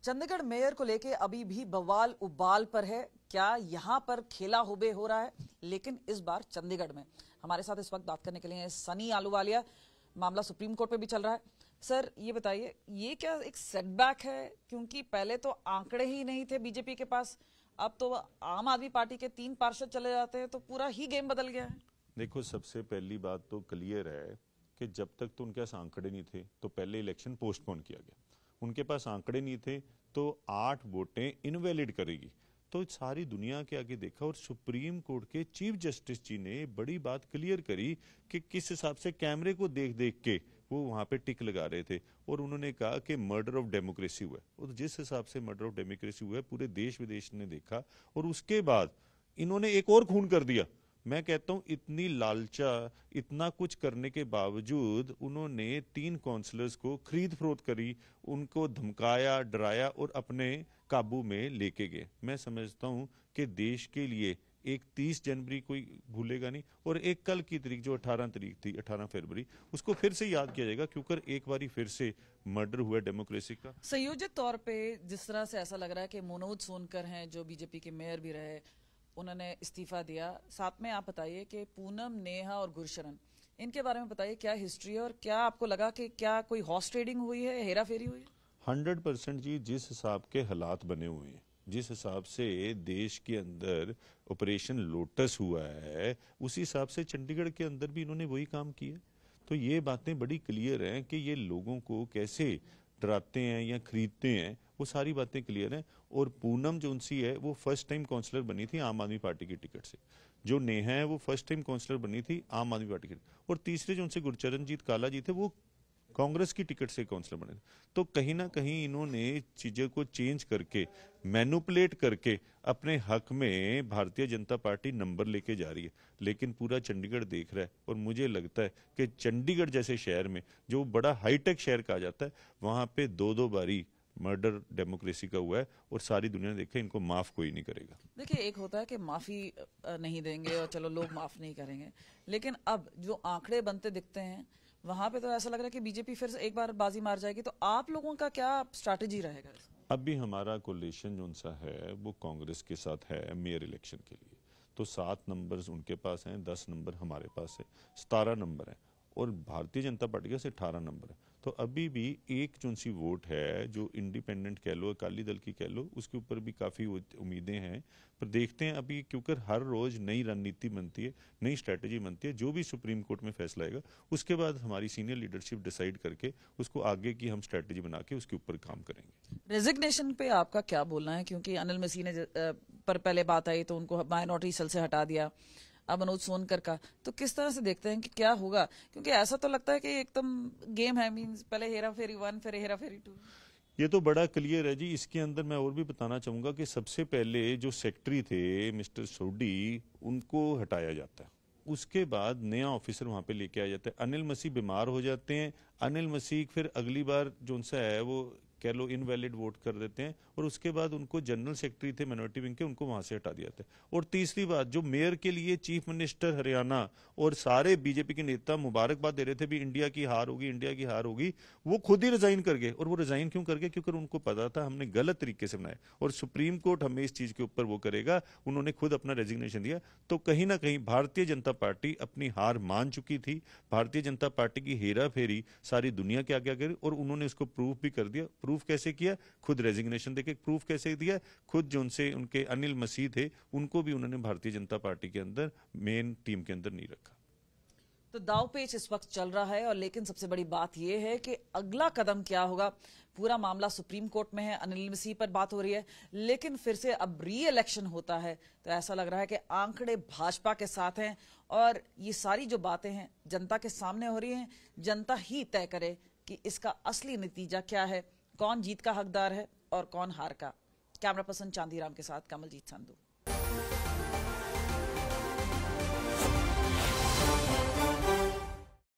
Chandigarh mayor को लेके अभी भी बवाल उबाल पर है। क्या यहां पर खेला हुबे हो रहा है, लेकिन इस बार चंडीगढ़ में। हमारे साथ इस वक्त बात करने के लिए सनी आलूवालिया। मामला सुप्रीम कोर्ट में भी चल रहा है। सर ये बताइए, ये क्या एक सेटबैक है? क्योंकि पहले तो आंकड़े ही नहीं थे बीजेपी के पास, अब तो आम आदमी पार्टी के 3 पार्षद चले जाते हैं, तो पूरा ही गेम बदल गया है। देखो, सबसे पहली बात तो क्लियर है कि जब तक तो उनके पास आंकड़े नहीं थे तो पहले इलेक्शन पोस्टपोन किया गया। उनके पास आंकड़े नहीं थे तो 8 वोटें इनवैलिड करेगी। तो सारी दुनिया के आगे देखा और सुप्रीम कोर्ट के चीफ जस्टिस जी ने बड़ी बात क्लियर करी कि किस हिसाब से कैमरे को देख देख के वो वहां पे टिक लगा रहे थे। और उन्होंने कहा कि मर्डर ऑफ डेमोक्रेसी हुआ है, और जिस हिसाब से मर्डर ऑफ डेमोक्रेसी हुआ है पूरे देश विदेश ने देखा। और उसके बाद इन्होंने एक और खून कर दिया। मैं कहता हूं इतनी लालचा, इतना कुछ करने के बावजूद उन्होंने 3 काउंसलर्स को खरीद फरोख्त करी, उनको धमकाया, डराया और अपने काबू में लेके गए। मैं समझता हूं कि देश के लिए एक 30 जनवरी कोई भूलेगा नहीं, और एक कल की तारीख जो 18 तारीख थी, 18 फरवरी, उसको फिर से याद किया जाएगा, क्योंकि एक बारी फिर से मर्डर हुआ डेमोक्रेसी का। संयोजित तौर पे जिस तरह से ऐसा लग रहा है कि मनोज सोनकर हैं, जो बीजेपी के मेयर भी रहे, उन्होंने इस्तीफा दिया। साथ में आप बताइए कि पूनम, नेहा और गुरशरण, इनके बारे में बताइए क्या हिस्ट्री है, और क्या आपको लगा कि क्या कोई हॉर्स ट्रेडिंग हुई है, हेरा फेरी हुई है? 100% जी, जिस हिसाब के हालात बने हुए हैं, जिस हिसाब से देश के अंदर ऑपरेशन लोटस हुआ है, उसी हिसाब से चंडीगढ़ के अंदर भी इन्होंने वही काम किया। तो ये बातें बड़ी क्लियर हैं कि ये लोगों को कैसे डराते हैं या खरीदते हैं, वो सारी बातें क्लियर हैं। और पूनम जो उनसी है वो फर्स्ट टाइम काउंसलर बनी थी आम आदमी पार्टी की टिकट से। जो नेहा है वो फर्स्ट टाइम काउंसलर बनी थी आम आदमी पार्टी की। और तीसरे जो उनसे गुरचरणजीत काला जी थे, वो कांग्रेस की टिकट से काउंसलर बने। तो कहीं ना कहीं इन्होंने चीजों को चेंज करके, मैनिपुलेट करके अपने हक में भारतीय जनता पार्टी नंबर लेके जा रही है। लेकिन पूरा चंडीगढ़ देख रहा है, और मुझे लगता है कि चंडीगढ़ जैसे शहर में, जो बड़ा हाईटेक शहर कहा जाता है, वहां पे 2-2 बारी मर्डर डेमोक्रेसी का हुआ है, और सारी दुनिया ने देखा, इनको माफ कोई नहीं करेगा। देखिए, एक होता है कि माफी नहीं देंगे और चलो लोग माफ नहीं करेंगे, लेकिन अब जो आंकड़े बनते दिखते हैं वहां पे तो ऐसा लग रहा है कि बीजेपी फिर से एक बार बाजी मार जाएगी। तो आप लोगों का क्या स्ट्रैटेजी रहेगा? अभी हमारा कोलिशन जो सा है वो कांग्रेस के साथ है मेयर इलेक्शन के लिए। तो 7 नंबर उनके पास हैं, 10 नंबर हमारे पास है, 17 नंबर है, और भारतीय जनता पार्टी का से 18 नंबर है। तो अभी भी एक जो सी वोट है, जो इंडिपेंडेंट कह लो, अकाली दल की कह लो, उसके ऊपर भी काफी उम्मीदें हैं। पर देखते हैं अभी, क्योंकि हर रोज नई रणनीति बनती है, नई स्ट्रैटेजी बनती है। जो भी सुप्रीम कोर्ट में फैसला आएगा, उसके बाद हमारी सीनियर लीडरशिप डिसाइड करके उसको आगे की हम स्ट्रैटेजी बना के उसके ऊपर काम करेंगे। रेजिग्नेशन पे आपका क्या बोलना है? क्योंकि अनिल मसीह ने पर पहले बात आई तो उनको माइनॉरिटी सेल से हटा दिया, अब मनोज सोनकर का, तो किस तरह से देखते हैं कि क्या होगा? क्योंकि ऐसा तो लगता है कि एकदम गेम है, मींस पहले हेरा फेरी 1, फिर हेरा फेरी 2। ये तो बड़ा क्लियर है जी। इसके अंदर मैं और भी बताना चाहूंगा कि सबसे पहले जो सेक्रेटरी थे मिस्टर सोडी, उनको हटाया जाता है। उसके बाद नया ऑफिसर वहां पे लेके आ जाता है। अनिल मसीह बीमार हो जाते हैं, अनिल मसीह फिर अगली बार जो उनसा है वो कह लो इनवैलिड वोट कर देते हैं, और उसके बाद उनको जनरल सेक्रेटरी थे माइनॉरिटी विंग के, उनको वहां से हटा दिया जाता है। और तीसरी बात, जो मेयर के लिए चीफ मिनिस्टर हरियाणा और सारे बीजेपी के नेता मुबारकबाद दे रहे थे भी इंडिया की हार होगी, इंडिया की हार होगी, वो खुद ही रिजाइन कर गए। और वो रिजाइन क्यों कर गए? क्योंकि उनको पता था हमने गलत तरीके से बनाया, और सुप्रीम कोर्ट हमें इस चीज के ऊपर वो करेगा। उन्होंने खुद अपना रेजिग्नेशन दिया। तो कहीं ना कहीं भारतीय जनता पार्टी अपनी हार मान चुकी थी। भारतीय जनता पार्टी की हेरा फेरी सारी दुनिया के आगे करी, और उन्होंने उसको प्रूफ भी कर दिया। प्रूफ कैसे किया? खुद रेजिग्नेशन देके प्रूफ कैसे दिया? खुद जो उनसे उनके अनिल मसीह थे, उनको भी उन्होंने भारतीय जनता पार्टी के अंदर मेन टीम के अंदर नहीं रखा। तो दांवपेच इस वक्त चल रहा है, और लेकिन सबसे बड़ी बात यह है कि अगला कदम क्या होगा। पूरा मामला सुप्रीम कोर्ट में है, अनिल मसीह पर बात हो रही है, लेकिन फिर से अब री इलेक्शन होता है तो ऐसा लग रहा है कि आंकड़े भाजपा के साथ हैं, और ये सारी जो बातें हैं जनता के सामने हो रही हैं। जनता ही तय करे कि इसका असली नतीजा क्या है, कौन जीत का हकदार है और कौन हार का। कैमरा पर्सन चांदीराम के साथ कमलजीत संधू।